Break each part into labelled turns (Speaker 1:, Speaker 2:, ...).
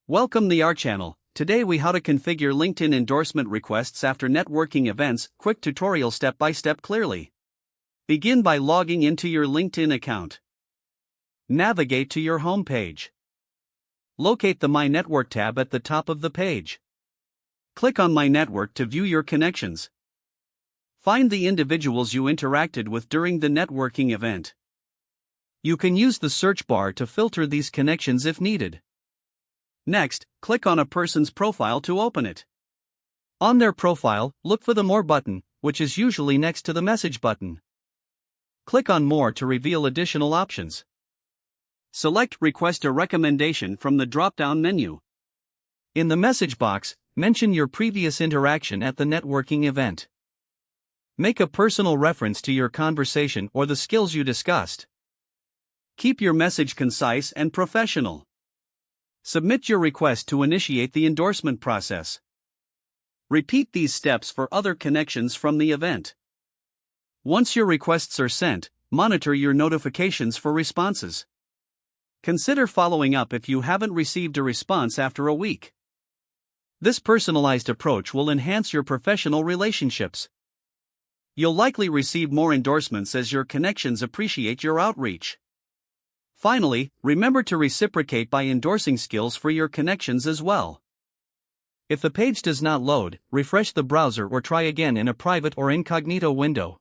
Speaker 1: Welcome to our channel. Today we how to configure LinkedIn endorsement requests after networking events. Quick tutorial step by step clearly. Begin by logging into your LinkedIn account. Navigate to your home page. Locate the My Network tab at the top of the page. Click on My Network to view your connections. Find the individuals you interacted with during the networking event. You can use the search bar to filter these connections if needed. Next, click on a person's profile to open it. On their profile, look for the More button, which is usually next to the Message button. Click on More to reveal additional options. Select Request a Recommendation from the drop-down menu. In the message box, mention your previous interaction at the networking event. Make a personal reference to your conversation or the skills you discussed. Keep your message concise and professional. Submit your request to initiate the endorsement process. Repeat these steps for other connections from the event. Once your requests are sent, monitor your notifications for responses. Consider following up if you haven't received a response after a week. This personalized approach will enhance your professional relationships. You'll likely receive more endorsements as your connections appreciate your outreach. Finally, remember to reciprocate by endorsing skills for your connections as well. If the page does not load, refresh the browser or try again in a private or incognito window.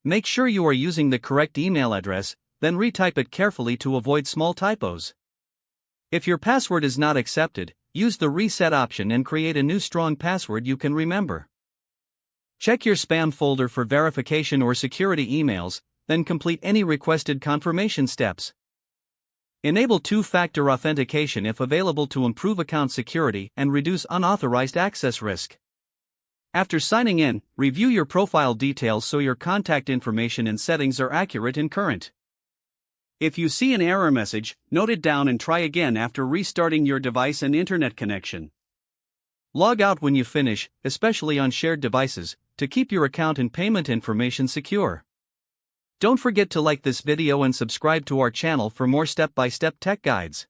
Speaker 1: Make sure you are using the correct email address, then retype it carefully to avoid small typos. If your password is not accepted, use the reset option and create a new strong password you can remember. Check your spam folder for verification or security emails, then complete any requested confirmation steps. Enable two-factor authentication if available to improve account security and reduce unauthorized access risk. After signing in, review your profile details so your contact information and settings are accurate and current. If you see an error message, note it down and try again after restarting your device and internet connection. Log out when you finish, especially on shared devices, to keep your account and payment information secure. Don't forget to like this video and subscribe to our channel for more step-by-step tech guides.